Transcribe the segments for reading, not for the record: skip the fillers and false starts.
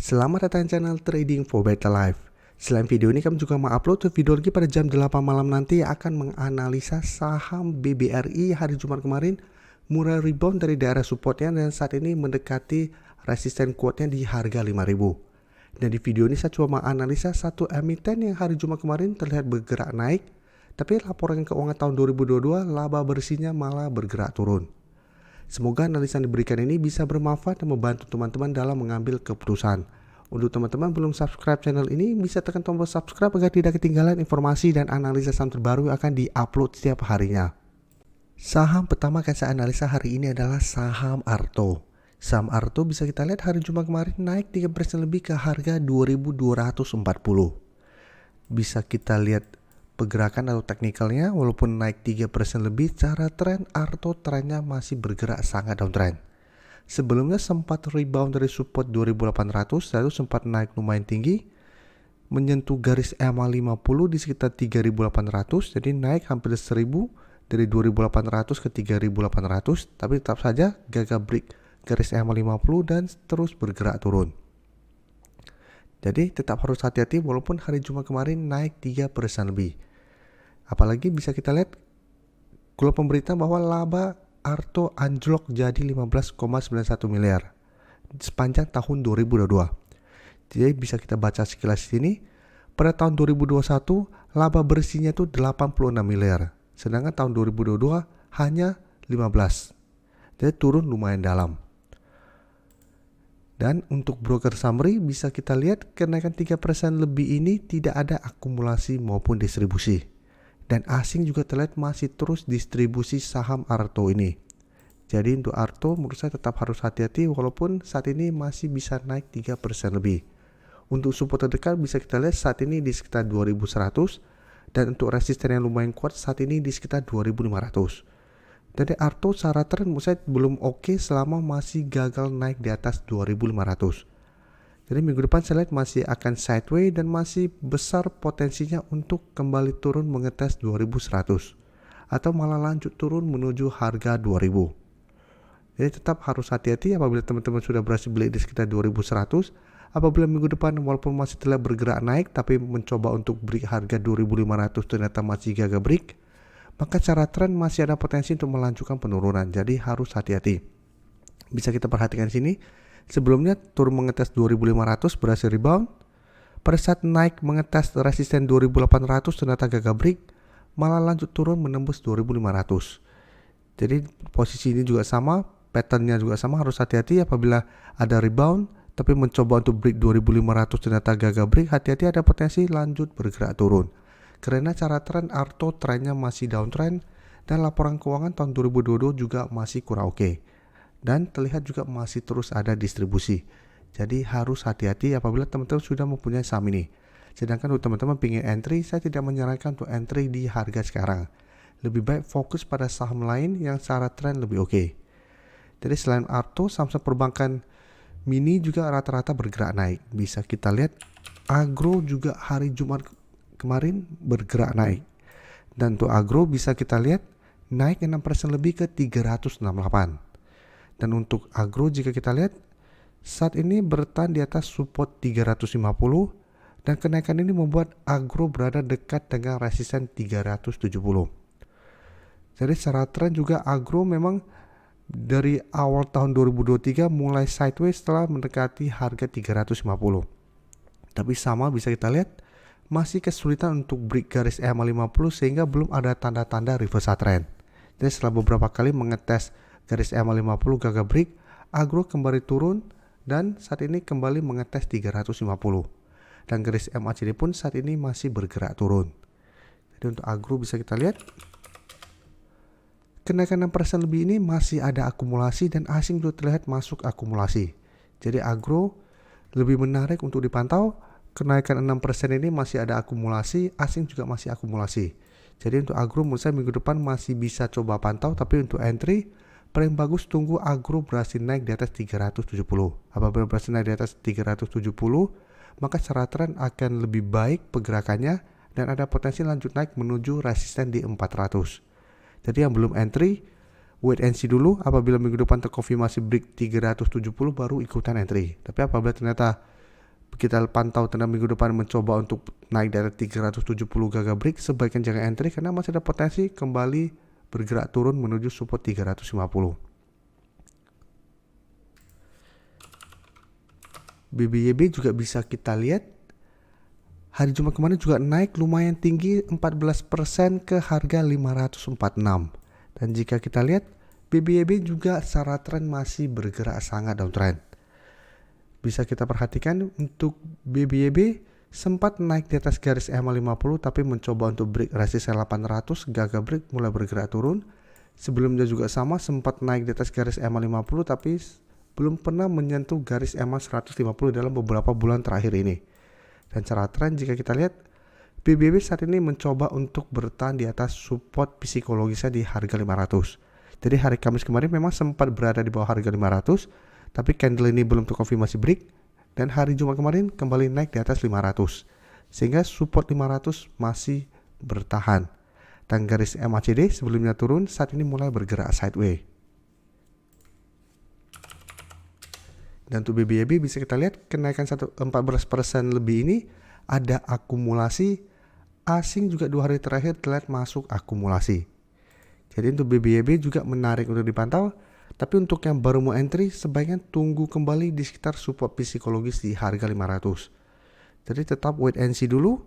Selamat datang di channel Trading for Better Life. Selain video ini, kami juga mengupload video lagi pada jam 8 malam nanti yang akan menganalisa saham BBRI hari Jumat kemarin mulai rebound dari daerah supportnya dan saat ini mendekati resisten kuatnya di harga 5.000. Dan di video ini saya coba menganalisa satu emiten yang hari Jumat kemarin terlihat bergerak naik, tapi laporan keuangan tahun 2022 laba bersihnya malah bergerak turun. Semoga analisa yang diberikan ini bisa bermanfaat dan membantu teman-teman dalam mengambil keputusan. Untuk teman-teman belum subscribe channel ini, bisa tekan tombol subscribe agar tidak ketinggalan informasi dan analisa saham terbaru yang akan diupload setiap harinya. Saham pertama yang saya analisa hari ini adalah saham Arto. Saham Arto bisa kita lihat hari Jumat kemarin naik 3% lebih ke harga 2.240. Bisa kita lihat pergerakan atau teknikalnya, walaupun naik 3% lebih, secara tren Arto trennya masih bergerak sangat downtrend. Sebelumnya sempat rebound dari support 2.800, lalu sempat naik lumayan tinggi, menyentuh garis EMA 50 di sekitar 3.800, jadi naik hampir 1.000 dari 2.800 ke 3.800, tapi tetap saja gagal break garis EMA 50 dan terus bergerak turun. Jadi tetap harus hati-hati walaupun hari Jumat kemarin naik 3% lebih. Apalagi bisa kita lihat keluar pemberitaan bahwa laba Arto anjlok jadi 15,91 miliar sepanjang tahun 2022. Jadi bisa kita baca sekilas sini, pada tahun 2021 laba bersihnya itu 86 miliar, sedangkan tahun 2022 hanya 15. Jadi turun lumayan dalam. Dan untuk broker summary bisa kita lihat kenaikan 3% lebih ini tidak ada akumulasi maupun distribusi. Dan asing juga terlihat masih terus distribusi saham Arto ini. Jadi untuk Arto menurut saya tetap harus hati-hati walaupun saat ini masih bisa naik 3% lebih. Untuk support terdekat bisa kita lihat saat ini di sekitar 2.100 dan untuk resisten yang lumayan kuat saat ini di sekitar 2.500. Jadi Arto secara tren menurut saya belum oke selama masih gagal naik di atas 2.500. Jadi minggu depan saya lihat masih akan sideways dan masih besar potensinya untuk kembali turun mengetes 2100 atau malah lanjut turun menuju harga 2000. Jadi tetap harus hati-hati apabila teman-teman sudah berhasil beli di sekitar 2100. Apabila minggu depan walaupun masih telah bergerak naik tapi mencoba untuk break harga 2500 ternyata masih gagal break, maka secara tren masih ada potensi untuk melanjutkan penurunan. Jadi harus hati-hati. Bisa kita perhatikan di sini. Sebelumnya turun mengetes 2500 berhasil rebound. Pada saat naik mengetes resisten 2800 ternyata gagal break, malah lanjut turun menembus 2500. Jadi posisi ini juga sama, patternnya juga sama, harus hati-hati apabila ada rebound tapi mencoba untuk break 2500 ternyata gagal break, hati-hati ada potensi lanjut bergerak turun. Karena cara tren Arto trennya masih downtrend dan laporan keuangan tahun 2022 juga masih kurang oke. Dan terlihat juga masih terus ada distribusi. Jadi harus hati-hati apabila teman-teman sudah mempunyai saham ini. Sedangkan untuk teman-teman ingin entry, saya tidak menyarankan untuk entry di harga sekarang. Lebih baik fokus pada saham lain yang secara tren lebih oke. Jadi selain Arto, saham-saham perbankan mini juga rata-rata bergerak naik. Bisa kita lihat Agro juga hari Jumat kemarin bergerak naik. Dan untuk Agro bisa kita lihat naik 6% lebih ke 368. Dan untuk Agro jika kita lihat saat ini bertahan di atas support 350 dan kenaikan ini membuat Agro berada dekat dengan resisten 370. Jadi secara tren juga Agro memang dari awal tahun 2023 mulai sideways setelah mendekati harga 350. Tapi sama bisa kita lihat masih kesulitan untuk break garis EMA 50 sehingga belum ada tanda-tanda reversal trend. Jadi setelah beberapa kali mengetes garis EMA 50 gagal break, Agro kembali turun dan saat ini kembali mengetes 350. Dan garis MACD pun saat ini masih bergerak turun. Jadi untuk Agro bisa kita lihat kenaikan 6% lebih ini masih ada akumulasi dan asing juga terlihat masuk akumulasi. Jadi Agro lebih menarik untuk dipantau. Kenaikan 6% ini masih ada akumulasi, asing juga masih akumulasi. Jadi untuk Agro menurut saya minggu depan masih bisa coba pantau, tapi untuk entry paling bagus tunggu Agro berhasil naik di atas 370. Apabila berhasil naik di atas 370, maka secara tren akan lebih baik pergerakannya dan ada potensi lanjut naik menuju resisten di 400. Jadi yang belum entry, wait and see dulu. Apabila minggu depan terkonfirmasi break 370 baru ikutan entry. Tapi apabila ternyata kita pantau tanda minggu depan mencoba untuk naik dari 370 gaga break, sebaiknya jangan entry karena masih ada potensi kembali bergerak turun menuju support 350. BBYB juga bisa kita lihat hari Jumat kemarin juga naik lumayan tinggi 14% ke harga 546. Dan jika kita lihat BBYB juga secara tren masih bergerak sangat downtrend. Bisa kita perhatikan untuk BBYB sempat naik di atas garis EMA 50 tapi mencoba untuk break resisten 800, gagal break mulai bergerak turun. Sebelumnya juga sama, sempat naik di atas garis EMA 50 tapi belum pernah menyentuh garis EMA 150 dalam beberapa bulan terakhir ini. Dan secara tren jika kita lihat BBYB saat ini mencoba untuk bertahan di atas support psikologisnya di harga 500. Jadi hari Kamis kemarin memang sempat berada di bawah harga 500, tapi candle ini belum terkonfirmasi break, dan hari Jumat kemarin kembali naik di atas 500. Sehingga support 500 masih bertahan. Dan garis MACD sebelumnya turun, saat ini mulai bergerak sideways. Dan untuk BBYB bisa kita lihat kenaikan 14% lebih ini ada akumulasi. Asing juga 2 hari terakhir terlihat masuk akumulasi. Jadi untuk BBYB juga menarik untuk dipantau. Tapi untuk yang baru mau entry sebaiknya tunggu kembali di sekitar support psikologis di harga 500. Jadi tetap wait and see dulu.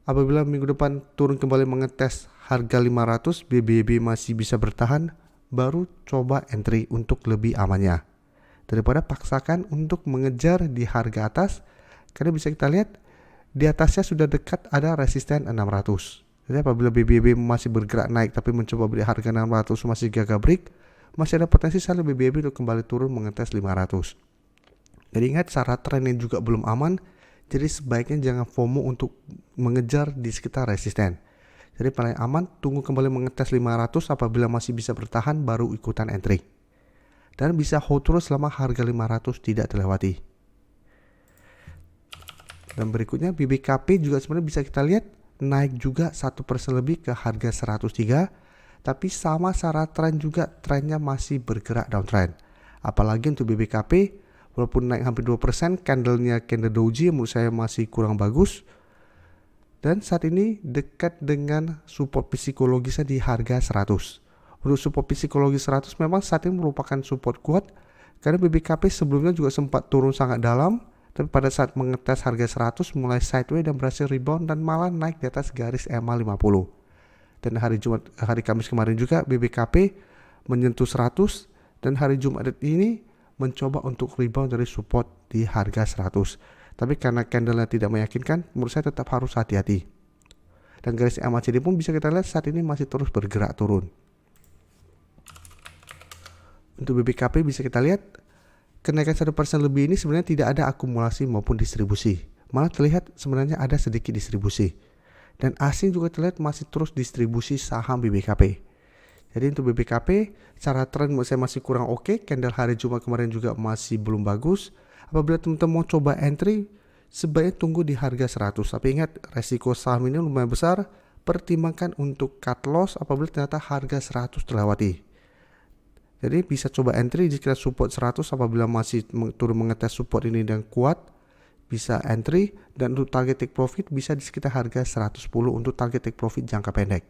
Apabila minggu depan turun kembali mengetes harga 500, BBYB masih bisa bertahan, baru coba entry untuk lebih amannya. Daripada paksakan untuk mengejar di harga atas, karena bisa kita lihat di atasnya sudah dekat ada resisten 600. Jadi apabila BBYB masih bergerak naik tapi mencoba beli harga 600 masih gagal break, masih ada potensi sell BBYB untuk kembali turun mengetes 500. Jadi ingat secara trennya juga belum aman, jadi sebaiknya jangan FOMO untuk mengejar di sekitar resisten. Jadi paling aman tunggu kembali mengetes 500, apabila masih bisa bertahan baru ikutan entry. Dan bisa hold terus selama harga 500 tidak terlewati. Dan berikutnya BBKP juga sebenarnya bisa kita lihat naik juga 1% lebih ke harga 103, tapi sama secara tren juga trennya masih bergerak downtrend. Apalagi untuk BBKP walaupun naik hampir 2%, candlenya candle doji menurut saya masih kurang bagus. Dan saat ini dekat dengan support psikologisnya di harga 100. Untuk support psikologis 100 memang saat ini merupakan support kuat karena BBKP sebelumnya juga sempat turun sangat dalam, tapi pada saat mengetes harga 100 mulai sideways dan berhasil rebound dan malah naik di atas garis EMA 50. Dan hari Kamis kemarin juga BBKP menyentuh 100 dan hari Jumat ini mencoba untuk rebound dari support di harga 100. Tapi karena candlenya tidak meyakinkan, menurut saya tetap harus hati-hati. Dan garis MACD pun bisa kita lihat saat ini masih terus bergerak turun. Untuk BBKP bisa kita lihat kenaikan 1% lebih ini sebenarnya tidak ada akumulasi maupun distribusi. Malah terlihat sebenarnya ada sedikit distribusi. Dan asing juga terlihat masih terus distribusi saham BBKP. Jadi untuk BBKP secara tren menurut saya masih kurang oke. Candle hari Jumat kemarin juga masih belum bagus. Apabila teman-teman mau coba entry, sebaiknya tunggu di harga 100. Tapi ingat resiko saham ini lumayan besar. Pertimbangkan untuk cut loss apabila ternyata harga 100 terlewati. Jadi bisa coba entry di sekitar support 100, apabila masih turun mengetes support ini dan kuat bisa entry, dan untuk target take profit bisa di sekitar harga 110 untuk target take profit jangka pendek.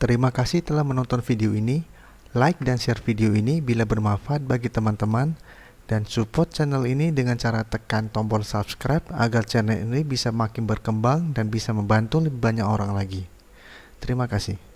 Terima kasih telah menonton video ini. Like dan share video ini bila bermanfaat bagi teman-teman, dan support channel ini dengan cara tekan tombol subscribe agar channel ini bisa makin berkembang dan bisa membantu lebih banyak orang lagi. Terima kasih.